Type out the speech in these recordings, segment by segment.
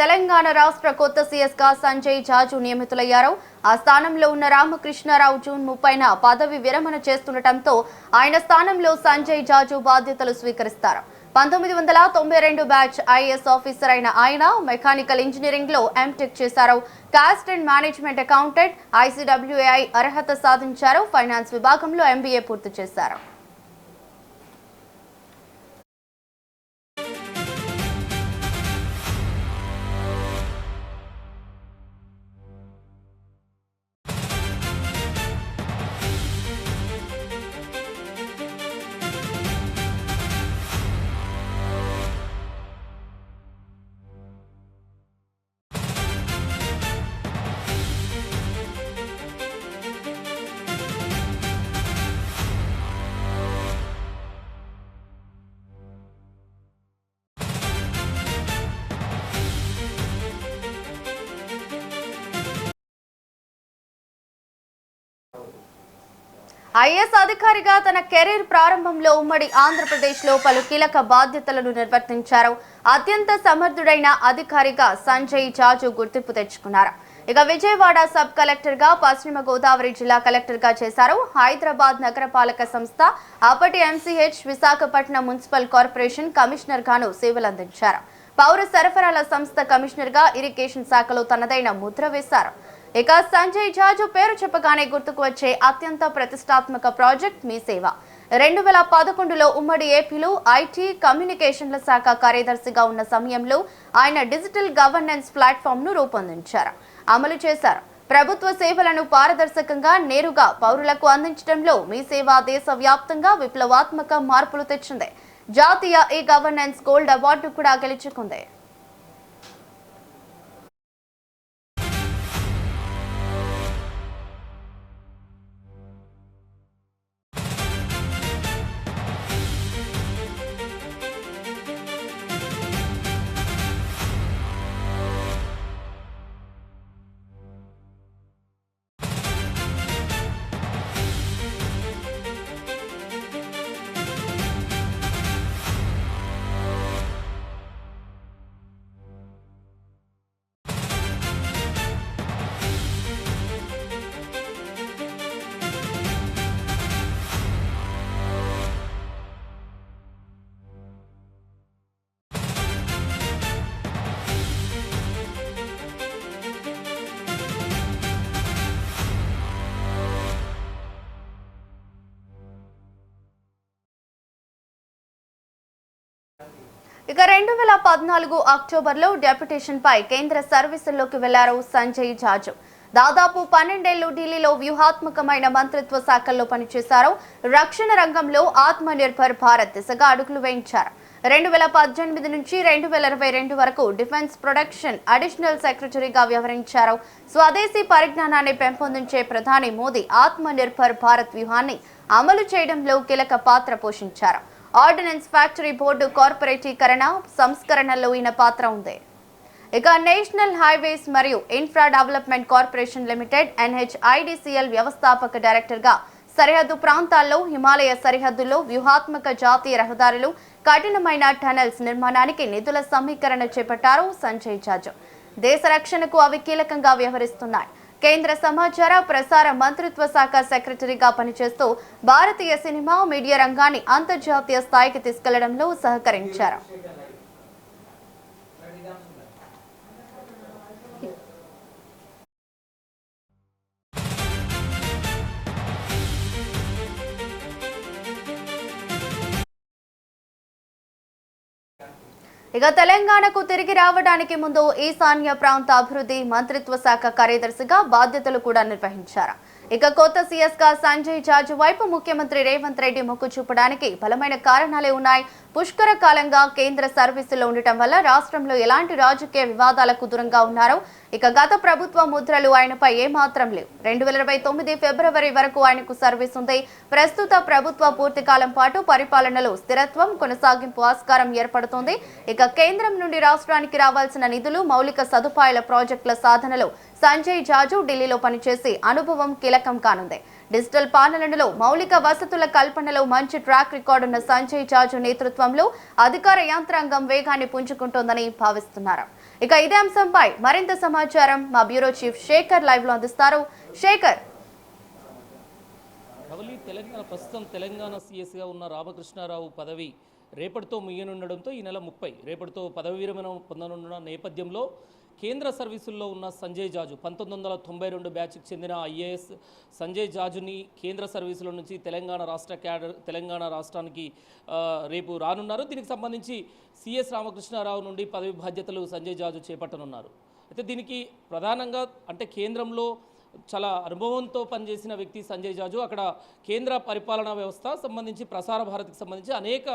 తెలంగాణ రాష్ట్ర కొత్త సీఎస్గా సంజయ్ జాజు నియమితులయ్యారు. ఆ స్థానంలో ఉన్న రామకృష్ణారావు జూన్ 30న పదవి విరమణ చేస్తుండటంతో ఆయన స్థానంలో సంజయ్ జాజు బాధ్యతలు స్వీకరిస్తారు. 1992 బ్యాచ్ ఐఏఎస్ ఆఫీసర్ అయిన ఆయన మెకానికల్ ఇంజనీరింగ్ లో ఎంటెక్ చేశారు. Cost and management accountant ICWAI అర్హత సాధించారు. ఫైనాన్స్ విభాగంలో MBA పూర్తి చేశారు. ఐఏఎస్ అధికారిగా తన కెరీర్ ప్రారంభంలో ఉమ్మడి ఆంధ్రప్రదేశ్లో పలు కీలక బాధ్యతలను నిర్వర్తించారు. అత్యంత సమర్థుడైన అధికారిగా సంజయ్ జాజు గుర్తింపు తెచ్చుకున్నారు. ఇక విజయవాడ సబ్ కలెక్టర్గా, పశ్చిమ గోదావరి జిల్లా కలెక్టర్గా చేశారు. హైదరాబాద్ నగరపాలక సంస్థ, అప్పటి MCH, Visakhapatnam municipal corporation commissioner గాను సేవలందించారు. పౌర సరఫరాల సంస్థ కమిషనర్గా ఇరిగేషన్ శాఖలో తనదైన ముద్ర వేశారు. ఇక సంజయ్ జాజు పేరు చెప్పగానే గుర్తుకు వచ్చే అత్యంత ప్రతిష్టాత్మక ప్రాజెక్ట్ మీ సేవ. 2011లో ఉమ్మడి ఏపీలో IT, కమ్యూనికేషన్ల శాఖ కార్యదర్శిగా ఉన్న సమయంలో ఆయన డిజిటల్ గవర్నెన్స్ ప్లాట్ఫామ్ ను రూపొందించారు, అమలు చేశారు. ప్రభుత్వ సేవలను పారదర్శకంగా నేరుగా పౌరులకు అందించడంలో మీ సేవ దేశవ్యాప్తంగా విప్లవాత్మక మార్పులు తెచ్చింది. జాతీయ గవర్నెన్స్ గోల్డ్ అవార్డు కూడా గెలుచుకుంది. ఇక 2014 అక్టోబర్లో డెప్యుటేషన్ పై కేంద్ర సర్వీసుల్లోకి వెళ్లారు సంజయ్ జాజు. దాదాపు 12 ఏళ్లు ఢిల్లీలో వ్యూహాత్మకమైన మంత్రిత్వ శాఖల్లో పనిచేశారు. రక్షణ రంగంలో ఆత్మ నిర్భర్ భారత్ దిశగా అడుగులు వేయించారు. 2018 నుంచి 2022 వరకు డిఫెన్స్ ప్రొడక్షన్ అడిషనల్ సెక్రటరీగా వ్యవహరించారు. స్వదేశీ పరిజ్ఞానాన్ని పెంపొందించే ప్రధాని మోదీ ఆత్మ నిర్భర్ భారత్ వ్యూహాన్ని అమలు చేయడంలో కీలక పాత్ర పోషించారు. ఆర్డినెన్స్ ఫ్యాక్టరీ బోర్డు కార్పొరేటీకరణ సంస్కరణలో ఈయన పాత్ర ఉంది. ఇక నేషనల్ హైవేస్ మరియు infra development corporation limited NHIDCL వ్యవస్థాపక డైరెక్టర్గా సరిహద్దు ప్రాంతాల్లో, హిమాలయ సరిహద్దుల్లో వ్యూహాత్మక జాతీయ రహదారులు, కఠినమైన టనెల్స్ నిర్మాణానికి నిధుల సమీకరణ చేపట్టారు సంజయ్ జాజు. దేశ రక్షణకు అవి కీలకంగా వ్యవహరిస్తున్నాయి. కేంద్ర సమాచార ప్రసార మంత్రిత్వ శాఖ సెక్రటరీగా పనిచేస్తూ భారతీయ సినిమా, మీడియా రంగాన్ని అంతర్జాతీయ స్థాయికి తీసుకెళ్లడంలో సహకరించారు. ఇక తెలంగాణకు తిరిగి రావడానికి ముందు ఈశాన్య ప్రాంత అభివృద్ధి మంత్రిత్వ శాఖ కార్యదర్శిగా బాధ్యతలు కూడా నిర్వహించారు. ఇక కొత్త సీఎస్గా సంజయ్ జాజు వైపు ముఖ్యమంత్రి రేవంత్ రెడ్డి మొగ్గు చూపడానికి బలమైన కారణాలే ఉన్నాయి. పుష్కర కాలంగా కేంద్ర సర్వీసులో ఉండటం వల్ల రాష్ట్రంలో ఎలాంటి రాజకీయ వివాదాలకు దూరంగా ఉన్నారు. ఇక గత ప్రభుత్వ ముద్రలు ఆయనపై ఏమాత్రం లేవు. 2029 ఫిబ్రవరి వరకు ఆయనకు సర్వీస్ ఉంది. ప్రస్తుత ప్రభుత్వ పూర్తి కాలం పాటు పరిపాలనలో స్థిరత్వం, కొనసాగింపు ఆస్కారం ఏర్పడుతోంది. ఇక కేంద్రం నుండి రాష్ట్రానికి రావాల్సిన నిధులు, మౌలిక సదుపాయాల ప్రాజెక్టుల సాధనలో సంజయ్ జాజు ఢిల్లీలో పనిచేసి అనుభవం కీలకం కానుంది. డిజిటల్ పాలనలో మౌలిక వసతుల కల్పనలో మంచి ట్రాక్ రికార్డు ఉన్న సంజయ్ జాజు నేతృత్వంలో అధికార యంత్రాంగం వేగాన్ని పుంజుకుంటోందని భావిస్తున్నారు. ఇక ఇదే అంశంపై మరింత సమాచారం మా బ్యూరో చీఫ్ శేఖర్ లైవ్ లో అందిస్తారు. శేఖర్, తెలంగాణ ప్రస్తుతం తెలంగాణ సీఎస్గా ఉన్న రామకృష్ణారావు పదవి రేపటితో ముగియనుండడంతో ఈ నెల 30 రేపటితో పదవి విరమణ పొందనున్న నేపథ్యంలో కేంద్ర సర్వీసుల్లో ఉన్న సంజయ్ జాజు 1992 బ్యాచ్కి చెందిన ఐఏఎస్ సంజయ్ జాజుని కేంద్ర సర్వీసుల నుంచి తెలంగాణ రాష్ట్రానికి రేపు రానున్నారు. దీనికి సంబంధించి సిఎస్ రామకృష్ణారావు నుండి పదవి బాధ్యతలు సంజయ్ జాజు చేపట్టనున్నారు. అయితే దీనికి ప్రధానంగా అంటే కేంద్రంలో చాలా అనుభవంతో పనిచేసిన వ్యక్తి సంజయ్ జాజు. అక్కడ కేంద్ర పరిపాలనా వ్యవస్థ సంబంధించి ప్రసార భారతికి సంబంధించి అనేక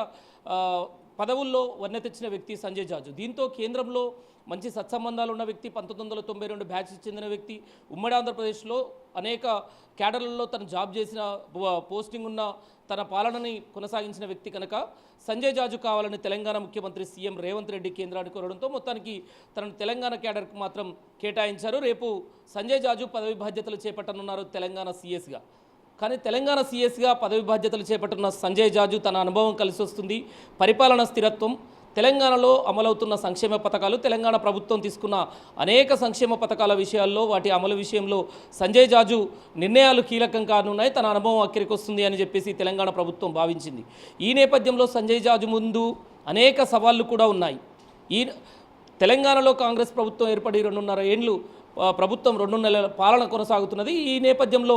పదవుల్లో వన్నె తెచ్చిన వ్యక్తి సంజయ్ జాజు. దీంతో కేంద్రంలో మంచి సత్సంబంధాలు ఉన్న వ్యక్తి, 1992 బ్యాచ్కి చెందిన వ్యక్తి, ఉమ్మడి ఆంధ్రప్రదేశ్లో అనేక క్యాడర్లలో తను జాబ్ చేసిన పోస్టింగ్ ఉన్న తన పాలనని కొనసాగించిన వ్యక్తి కనుక సంజయ్ జాజు కావాలని తెలంగాణ ముఖ్యమంత్రి సీఎం రేవంత్ రెడ్డి కేంద్రాన్ని కోరడంతో మొత్తానికి తనను తెలంగాణ క్యాడర్కు మాత్రం కేటాయించారు. రేపు సంజయ్ జాజు పదవి బాధ్యతలు చేపట్టనున్నారు తెలంగాణ సీఎస్గా. కానీ తెలంగాణ సీఎస్గా పదవి బాధ్యతలు చేపట్టున్న సంజయ్ జాజు తన అనుభవం కలిసి వస్తుంది. పరిపాలన స్థిరత్వం, తెలంగాణలో అమలవుతున్న సంక్షేమ పథకాలు, తెలంగాణ ప్రభుత్వం తీసుకున్న అనేక సంక్షేమ పథకాల విషయాల్లో వాటి అమలు విషయంలో సంజయ్ జాజు నిర్ణయాలు కీలకం కానున్నాయి. తన అనుభవం అక్కడికి వస్తుంది అని చెప్పేసి తెలంగాణ ప్రభుత్వం భావించింది. ఈ నేపథ్యంలో సంజయ్ జాజు ముందు అనేక సవాళ్లు కూడా ఉన్నాయి. ఈ తెలంగాణలో కాంగ్రెస్ ప్రభుత్వం ఏర్పడి 2.5 ఏళ్ళు ప్రభుత్వం 2 నెలల పాలన కొనసాగుతున్నది. ఈ నేపథ్యంలో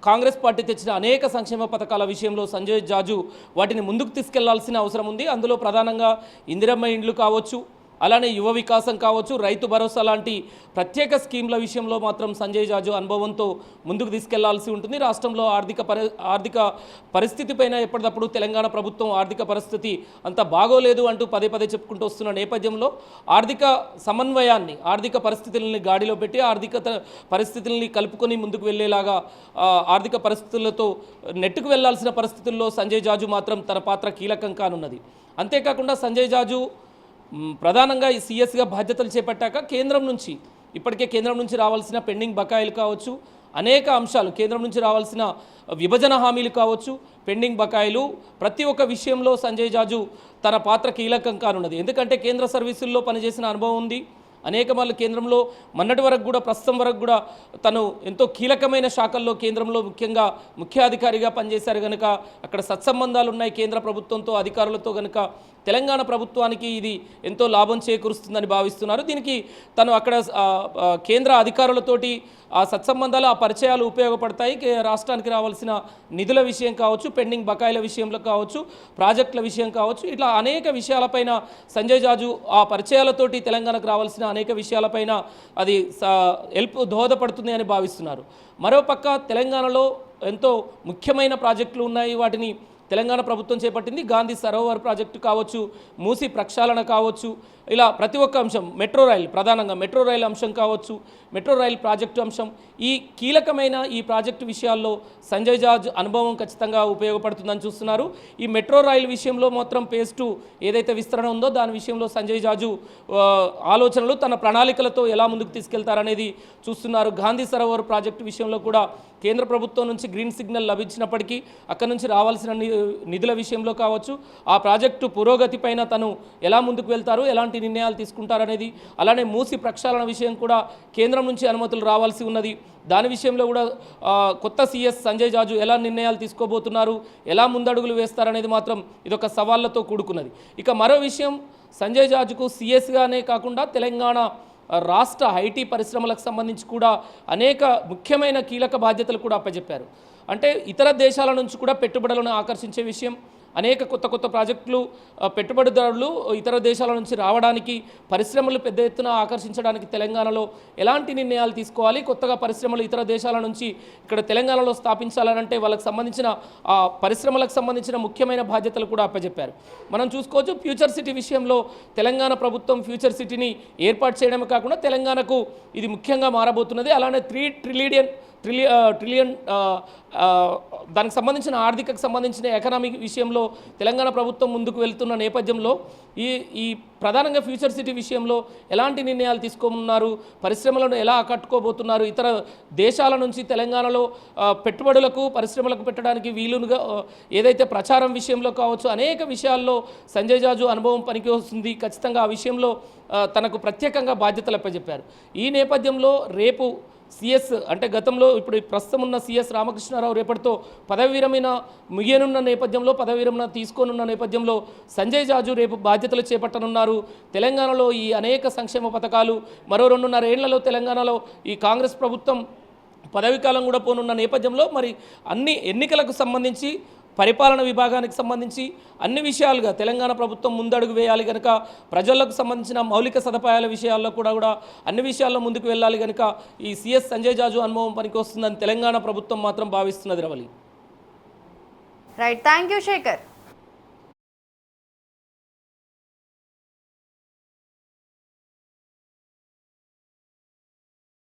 కాంగ్రెస్ పార్టీ తెచ్చిన అనేక సంక్షేమ పథకాల విషయంలో సంజయ్ జాజు వాటిని ముందుకు తీసుకెళ్లాల్సిన అవసరం ఉంది. అందులో ప్రధానంగా ఇందిరమ్మ ఇండ్లు కావచ్చు, అలానే యువ వికాసం కావచ్చు, రైతు భరోసా లాంటి ప్రత్యేక స్కీమ్ల విషయంలో మాత్రం సంజయ్ జాజు అనుభవంతో ముందుకు తీసుకెళ్లాల్సి ఉంటుంది. రాష్ట్రంలో ఆర్థిక పరిస్థితి పైన ఎప్పటికప్పుడు తెలంగాణ ప్రభుత్వం ఆర్థిక పరిస్థితి అంత బాగోలేదు అంటూ పదే చెప్పుకుంటూ వస్తున్న నేపథ్యంలో ఆర్థిక సమన్వయాన్ని, ఆర్థిక పరిస్థితులని గాడిలో పెట్టి ఆర్థిక పరిస్థితుల్ని కలుపుకొని ముందుకు వెళ్ళేలాగా ఆర్థిక పరిస్థితులతో నెట్టుకు వెళ్లాల్సిన పరిస్థితుల్లో సంజయ్ జాజు మాత్రం తన పాత్ర కీలకం కానున్నది. అంతేకాకుండా సంజయ్ జాజు ప్రధానంగా ఈ సీఎస్గా బాధ్యతలు చేపట్టాక ఇప్పటికే కేంద్రం నుంచి రావాల్సిన పెండింగ్ బకాయిలు కావచ్చు, అనేక అంశాలు కేంద్రం నుంచి రావాల్సిన విభజన హామీలు కావచ్చు, పెండింగ్ బకాయిలు, ప్రతి ఒక్క విషయంలో సంజయ్ జాజు తన పాత్ర కీలకం కానున్నది. ఎందుకంటే కేంద్ర సర్వీసుల్లో పనిచేసిన అనుభవం ఉంది. అనేక మార్లు కేంద్రంలో మొన్నటి వరకు కూడా, ప్రస్తుతం వరకు కూడా తను ఎంతో కీలకమైన శాఖల్లో కేంద్రంలో ముఖ్యంగా ముఖ్యాధికారిగా పనిచేశారు కనుక అక్కడ సత్సంబంధాలు ఉన్నాయి కేంద్ర ప్రభుత్వంతో, అధికారులతో. కనుక తెలంగాణ ప్రభుత్వానికి ఇది ఎంతో లాభం చేకూరుస్తుందని భావిస్తున్నారు. దీనికి తను అక్కడ కేంద్ర అధికారులతోటి ఆ సత్సంబంధాలు, ఆ పరిచయాలు ఉపయోగపడతాయి. రాష్ట్రానికి రావాల్సిన నిధుల విషయం కావచ్చు, పెండింగ్ బకాయిల విషయంలో కావచ్చు, ప్రాజెక్టుల విషయం కావచ్చు, ఇట్లా అనేక విషయాలపైన సంజయ్ జాజు ఆ పరిచయాలతోటి తెలంగాణకు రావాల్సిన అనేక విషయాలపైన అది దోహదపడుతుంది అని భావిస్తున్నారు. మరోపక్క తెలంగాణలో ఎంతో ముఖ్యమైన ప్రాజెక్టులు ఉన్నాయి. వాటిని తెలంగాణ ప్రభుత్వం చేపట్టింది. గాంధీ సరోవర్ ప్రాజెక్టు కావచ్చు, మూసి ప్రక్షాళన కావచ్చు, ఇలా ప్రతి ఒక్క అంశం, మెట్రో రైల్, ప్రధానంగా మెట్రో రైల్ అంశం కావచ్చు, మెట్రో రైల్ ప్రాజెక్టు అంశం, ఈ కీలకమైన ఈ ప్రాజెక్టు విషయాల్లో సంజయ్ జాజ్ అనుభవం ఖచ్చితంగా ఉపయోగపడుతుందని చూస్తున్నారు. ఈ మెట్రో రైల్ విషయంలో మాత్రం ఫేజ్ 2 ఏదైతే విస్తరణ ఉందో దాని విషయంలో సంజయ్ జాజు ఆలోచనలు, తన ప్రణాళికలతో ఎలా ముందుకు తీసుకెళ్తారనేది చూస్తున్నారు. గాంధీ సరోవర్ ప్రాజెక్టు విషయంలో కూడా కేంద్ర ప్రభుత్వం నుంచి గ్రీన్ సిగ్నల్ లభించినప్పటికీ అక్కడి నుంచి రావాల్సిన నిధుల విషయంలో కావచ్చు, ఆ ప్రాజెక్టు పురోగతి పైన తను ఎలా ముందుకు వెళ్తారు, ఎలాంటి నిర్ణయాలు తీసుకుంటారనేది, అలానే మూసి ప్రక్షాళన విషయం కూడా కేంద్రం నుంచి అనుమతులు రావాల్సి ఉన్నది. దాని విషయంలో కూడా కొత్త సీఎస్ సంజయ్ జాజు ఎలా నిర్ణయాలు తీసుకోబోతున్నారు, ఎలా ముందడుగులు వేస్తారనేది మాత్రం ఇదొక సవాళ్లతో కూడుకున్నది. ఇక మరో విషయం, సంజయ్ జాజుకు సీఎస్గానే కాకుండా తెలంగాణ రాష్ట్ర ఐటీ పరిశ్రమలకు సంబంధించి కూడా అనేక ముఖ్యమైన కీలక బాధ్యతలు కూడా అప్పచెప్పారు. అంటే ఇతర దేశాల నుంచి కూడా పెట్టుబడులను ఆకర్షించే విషయం, అనేక కొత్త ప్రాజెక్టులు, పెట్టుబడిదారులు ఇతర దేశాల నుంచి రావడానికి, పరిశ్రమలు పెద్ద ఎత్తున ఆకర్షించడానికి తెలంగాణలో ఎలాంటి నిర్ణయాలు తీసుకోవాలి, కొత్తగా పరిశ్రమలు ఇతర దేశాల నుంచి ఇక్కడ తెలంగాణలో స్థాపించాలనంటే వాళ్ళకి సంబంధించిన ఆ పరిశ్రమలకు సంబంధించిన ముఖ్యమైన బాధ్యతలు కూడా అప్పచెప్పారు. మనం చూసుకోవచ్చు, ఫ్యూచర్ సిటీ విషయంలో తెలంగాణ ప్రభుత్వం ఫ్యూచర్ సిటీని ఏర్పాటు చేయడమే కాకుండా తెలంగాణకు ఇది ముఖ్యంగా మారబోతున్నది. అలానే 3 ట్రిలియన్ దానికి సంబంధించిన ఆర్థికకు సంబంధించిన ఎకనామిక్ విషయంలో తెలంగాణ ప్రభుత్వం ముందుకు వెళ్తున్న నేపథ్యంలో ఈ ప్రధానంగా ఫ్యూచర్ సిటీ విషయంలో ఎలాంటి నిర్ణయాలు తీసుకోనున్నారు, పరిశ్రమలను ఎలా ఆకట్టుకోబోతున్నారు, ఇతర దేశాల నుంచి తెలంగాణలో పెట్టుబడులకు పరిశ్రమలకు పెట్టడానికి వీలుగా ఏదైతే ప్రచారం విషయంలో కావచ్చు అనేక విషయాల్లో సంజయ్ జాజు అనుభవం పనికి వస్తుంది. ఖచ్చితంగా ఆ విషయంలో తనకు ప్రత్యేకంగా బాధ్యతలు అప్పచెప్పారు. ఈ నేపథ్యంలో రేపు సిఎస్ అంటే గతంలో ఇప్పుడు ప్రస్తుతం ఉన్న సిఎస్ రామకృష్ణారావు రేపటితో పదవి విరమణ ముగియనున్న నేపథ్యంలో పదవి విరమణ తీసుకోనున్న నేపథ్యంలో సంజయ్ జాజు రేపు బాధ్యతలు చేపట్టనున్నారు. తెలంగాణలో ఈ అనేక సంక్షేమ పథకాలు మరో 2.5 ఏళ్లలో తెలంగాణలో ఈ కాంగ్రెస్ ప్రభుత్వం పదవీకాలం కూడా పోనున్న నేపథ్యంలో మరి అన్ని ఎన్నికలకు సంబంధించి పరిపాలన విభాగానికి సంబంధించి అన్ని విషయాలుగా తెలంగాణ ప్రభుత్వం ముందడుగు వేయాలి కనుక ప్రజలకు సంబంధించిన మౌలిక సదుపాయాల విషయాల్లో కూడా అన్ని విషయాల్లో ముందుకు వెళ్ళాలి కనుక ఈ సిఎస్ సంజయ్ జాజు అనుభవం పనికి వస్తుందని తెలంగాణ ప్రభుత్వం మాత్రం భావిస్తున్నది. Ravali. Right, thank you Shekhar.